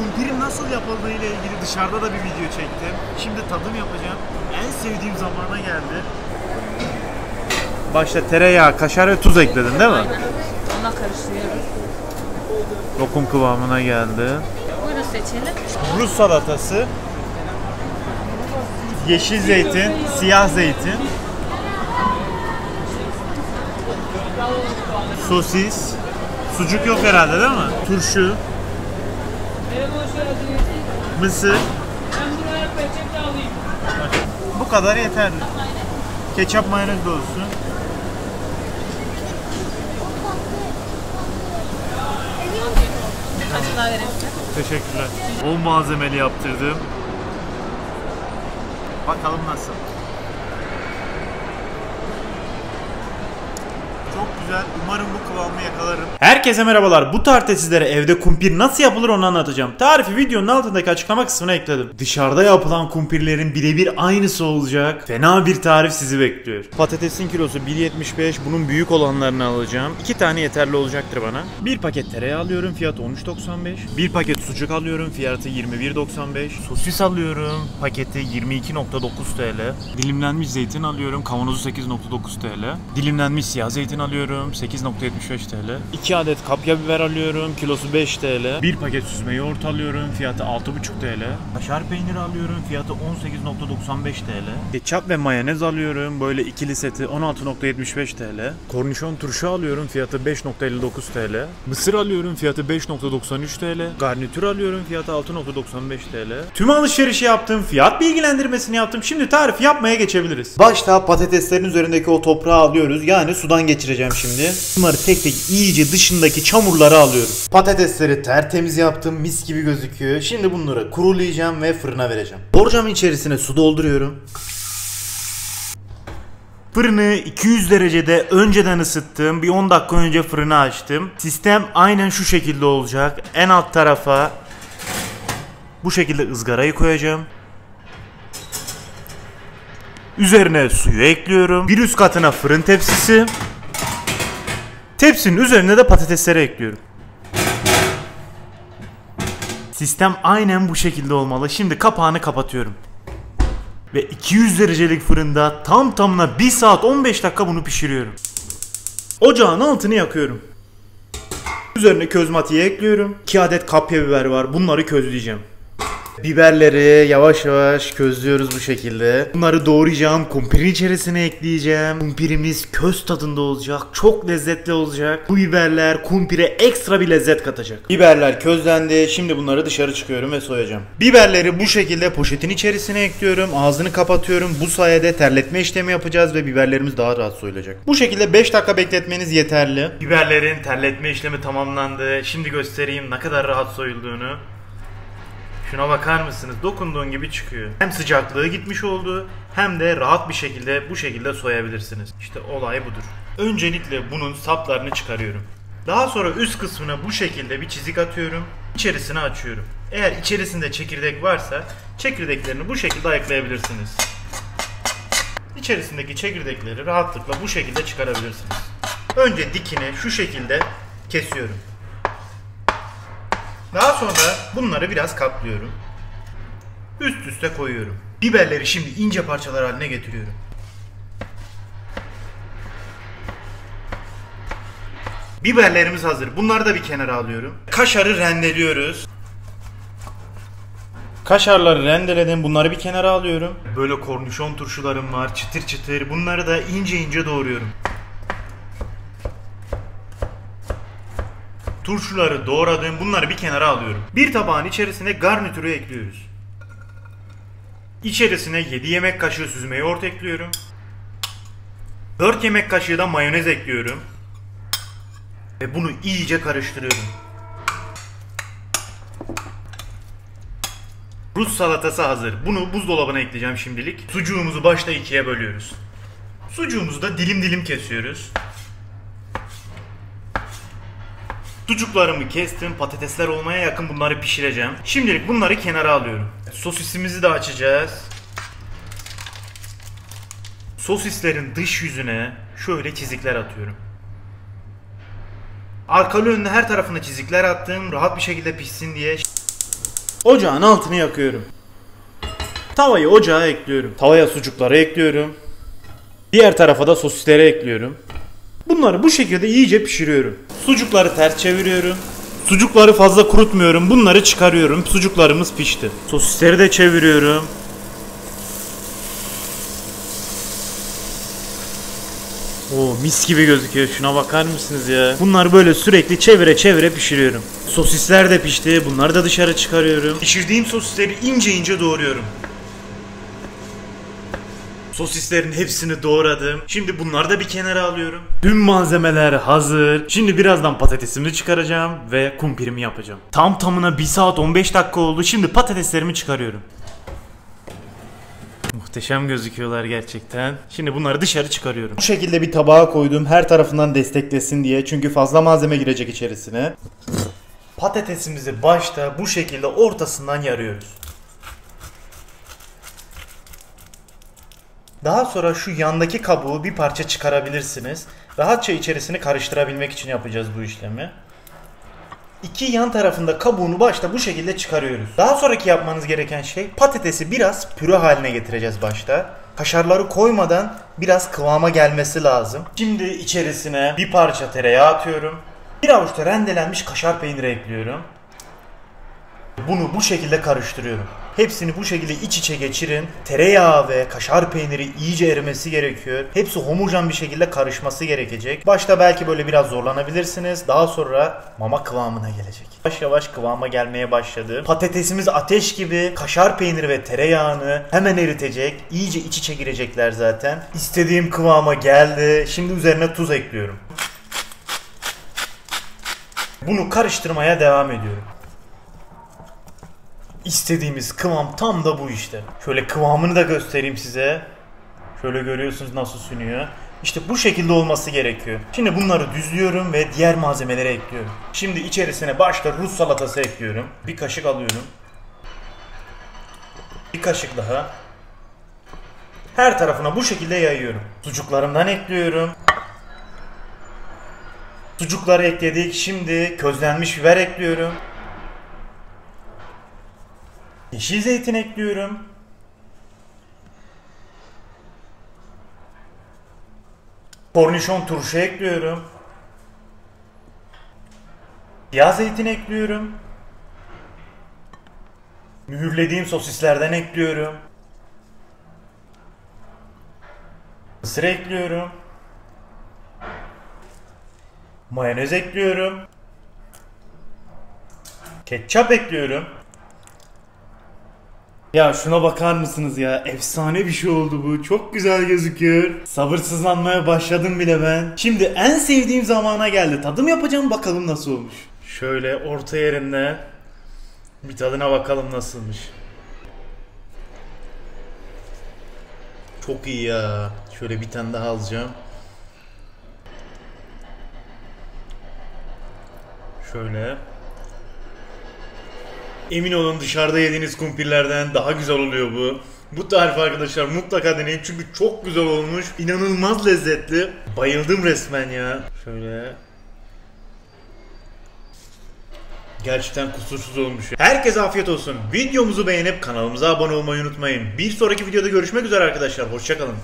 Kumpirin nasıl yapıldığı ile ilgili dışarıda da bir video çektim. Şimdi tadım yapacağım. En sevdiğim zamana geldi. Başta tereyağı, kaşar ve tuz ekledin değil mi? Aynen. Onunla karıştırıyoruz. Lokum kıvamına geldi. Buyurun seçelim. Rus salatası, yeşil zeytin, siyah zeytin, sosis, sucuk yok herhalde değil mi? Turşu, mısır. Bu kadar yeterli. Ketçap mayonez de olsun. Birkaç daha vereyim size. Teşekkürler. Bol malzemeli yaptırdım. Bakalım nasıl. Çok güzel. Umarım bu kıvamı yakalarım. Herkese merhabalar. Bu tarifte sizlere evde kumpir nasıl yapılır onu anlatacağım. Tarifi videonun altındaki açıklama kısmına ekledim. Dışarıda yapılan kumpirlerin birebir aynısı olacak. Fena bir tarif sizi bekliyor. Patatesin kilosu 1.75. Bunun büyük olanlarını alacağım. 2 tane yeterli olacaktır bana. Bir paket tereyağı alıyorum. Fiyatı 13.95. Bir paket sucuk alıyorum. Fiyatı 21.95. Sosis alıyorum. Paketi 22.9 TL. Dilimlenmiş zeytin alıyorum. Kavanozu 8.9 TL. Dilimlenmiş siyah zeytin alıyorum. 8.75 TL. 2 adet kapya biber alıyorum. Kilosu 5 TL. Bir paket süzme yoğurt alıyorum. Fiyatı 6.5 TL. Kaşar peyniri alıyorum. Fiyatı 18.95 TL. Ketçap ve mayonez alıyorum. Böyle ikili seti 16.75 TL. Kornişon turşu alıyorum. Fiyatı 5.59 TL. Mısır alıyorum. Fiyatı 5.93 TL. Garnitür alıyorum. Fiyatı 6.95 TL. Tüm alışverişi yaptım. Fiyat bilgilendirmesini yaptım. Şimdi tarifi yapmaya geçebiliriz. Başta patateslerin üzerindeki o toprağı alıyoruz. Yani sudan geçireceğim şimdi. Bunları tek tek iyice dışındaki çamurları alıyorum. Patatesleri tertemiz yaptım. Mis gibi gözüküyor. Şimdi bunları kurulayacağım ve fırına vereceğim. Borcamın içerisine su dolduruyorum. Fırını 200 derecede önceden ısıttım. Bir 10 dakika önce fırını açtım. Sistem aynen şu şekilde olacak. En alt tarafa bu şekilde ızgarayı koyacağım. Üzerine suyu ekliyorum. Bir üst katına fırın tepsisi. Tepsinin üzerine de patatesleri ekliyorum. Sistem aynen bu şekilde olmalı. Şimdi kapağını kapatıyorum. Ve 200 derecelik fırında tam tamına 1 saat 15 dakika bunu pişiriyorum. Ocağın altını yakıyorum. Üzerine köz matiği ekliyorum. 2 adet kapya biber var. Bunları közleyeceğim. Biberleri yavaş yavaş közlüyoruz bu şekilde. Bunları doğrayacağım. Kumpirin içerisine ekleyeceğim. Kumpirimiz köz tadında olacak. Çok lezzetli olacak. Bu biberler kumpire ekstra bir lezzet katacak. Biberler közlendi. Şimdi bunları dışarı çıkıyorum ve soyacağım. Biberleri bu şekilde poşetin içerisine ekliyorum. Ağzını kapatıyorum. Bu sayede terletme işlemi yapacağız ve biberlerimiz daha rahat soyulacak. Bu şekilde 5 dakika bekletmeniz yeterli. Biberlerin terletme işlemi tamamlandı. Şimdi göstereyim ne kadar rahat soyulduğunu. Şuna bakar mısınız? Dokunduğun gibi çıkıyor. Hem sıcaklığı gitmiş oldu hem de rahat bir şekilde bu şekilde soyabilirsiniz. İşte olay budur. Öncelikle bunun saplarını çıkarıyorum. Daha sonra üst kısmına bu şekilde bir çizik atıyorum. İçerisini açıyorum. Eğer içerisinde çekirdek varsa çekirdeklerini bu şekilde ayıklayabilirsiniz. İçerisindeki çekirdekleri rahatlıkla bu şekilde çıkarabilirsiniz. Önce dikine şu şekilde kesiyorum. Daha sonra bunları biraz katlıyorum. Üst üste koyuyorum. Biberleri şimdi ince parçalar haline getiriyorum. Biberlerimiz hazır. Bunları da bir kenara alıyorum. Kaşarı rendeliyoruz. Kaşarları rendeledim. Bunları bir kenara alıyorum. Böyle kornişon turşularım var. Çıtır çıtır. Bunları da ince ince doğruyorum. Turşuları doğradım. Bunları bir kenara alıyorum. Bir tabağın içerisine garnitürü ekliyoruz. İçerisine 7 yemek kaşığı süzme yoğurt ekliyorum. 4 yemek kaşığı da mayonez ekliyorum. Ve bunu iyice karıştırıyorum. Rus salatası hazır. Bunu buzdolabına ekleyeceğim şimdilik. Sucuğumuzu başta ikiye bölüyoruz. Sucuğumuzu da dilim dilim kesiyoruz. Sucuklarımı kestim. Patatesler olmaya yakın bunları pişireceğim. Şimdilik bunları kenara alıyorum. Sosisimizi de açacağız. Sosislerin dış yüzüne şöyle çizikler atıyorum. Arkalı önlü her tarafına çizikler attım. Rahat bir şekilde pişsin diye. Ocağın altını yakıyorum. Tavayı ocağa ekliyorum. Tavaya sucukları ekliyorum. Diğer tarafa da sosisleri ekliyorum. Bunları bu şekilde iyice pişiriyorum. Sucukları ters çeviriyorum. Sucukları fazla kurutmuyorum. Bunları çıkarıyorum. Sucuklarımız pişti. Sosisleri de çeviriyorum. Oo, mis gibi gözüküyor. Şuna bakar mısınız ya? Bunları böyle sürekli çevire çevire pişiriyorum. Sosisler de pişti. Bunları da dışarı çıkarıyorum. Pişirdiğim sosisleri ince ince doğruyorum. Sosislerin hepsini doğradım. Şimdi bunları da bir kenara alıyorum. Tüm malzemeler hazır. Şimdi birazdan patatesimi çıkaracağım ve kumpirimi yapacağım. Tam tamına 1 saat 15 dakika oldu. Şimdi patateslerimi çıkarıyorum. Muhteşem gözüküyorlar gerçekten. Şimdi bunları dışarı çıkarıyorum. Bu şekilde bir tabağa koydum. Her tarafından desteklesin diye. Çünkü fazla malzeme girecek içerisine. Patatesimizi başta bu şekilde ortasından yarıyoruz. Daha sonra şu yandaki kabuğu bir parça çıkarabilirsiniz. Rahatça içerisini karıştırabilmek için yapacağız bu işlemi. İki yan tarafında kabuğunu başta bu şekilde çıkarıyoruz. Daha sonraki yapmanız gereken şey patatesi biraz püre haline getireceğiz başta. Kaşarları koymadan biraz kıvama gelmesi lazım. Şimdi içerisine bir parça tereyağı atıyorum. Bir avuç da rendelenmiş kaşar peyniri ekliyorum. Bunu bu şekilde karıştırıyorum. Hepsini bu şekilde iç içe geçirin. Tereyağı ve kaşar peyniri iyice erimesi gerekiyor. Hepsi homojen bir şekilde karışması gerekecek. Başta belki böyle biraz zorlanabilirsiniz. Daha sonra mama kıvamına gelecek. Yavaş yavaş kıvama gelmeye başladı. Patatesimiz ateş gibi. Kaşar peyniri ve tereyağını hemen eritecek. İyice iç içe girecekler zaten. İstediğim kıvama geldi. Şimdi üzerine tuz ekliyorum. Bunu karıştırmaya devam ediyorum. İstediğimiz kıvam tam da bu işte. Şöyle kıvamını da göstereyim size. Şöyle görüyorsunuz nasıl sünüyor. İşte bu şekilde olması gerekiyor. Şimdi bunları düzlüyorum ve diğer malzemeleri ekliyorum. Şimdi içerisine başta Rus salatası ekliyorum. Bir kaşık alıyorum. Bir kaşık daha. Her tarafına bu şekilde yayıyorum. Sucuklarımdan ekliyorum. Sucukları ekledik. Şimdi közlenmiş biber ekliyorum. Yeşil zeytin ekliyorum. Kornişon turşu ekliyorum. Siyah zeytin ekliyorum. Mühürlediğim sosislerden ekliyorum. Mısır ekliyorum. Mayonez ekliyorum. Ketçap ekliyorum. Ya şuna bakar mısınız ya? Efsane bir şey oldu bu. Çok güzel gözüküyor. Sabırsızlanmaya başladım bile ben. Şimdi en sevdiğim zamana geldi. Tadım yapacağım, bakalım nasıl olmuş. Şöyle orta yerinde bir tadına bakalım nasılmış. Çok iyi ya. Şöyle bir tane daha alacağım. Şöyle. Emin olun dışarıda yediğiniz kumpirlerden daha güzel oluyor bu. Bu tarif arkadaşlar mutlaka deneyin çünkü çok güzel olmuş. İnanılmaz lezzetli. Bayıldım resmen ya. Şöyle. Gerçekten kusursuz olmuş. Herkese afiyet olsun. Videomuzu beğenip kanalımıza abone olmayı unutmayın. Bir sonraki videoda görüşmek üzere arkadaşlar. Hoşça kalın.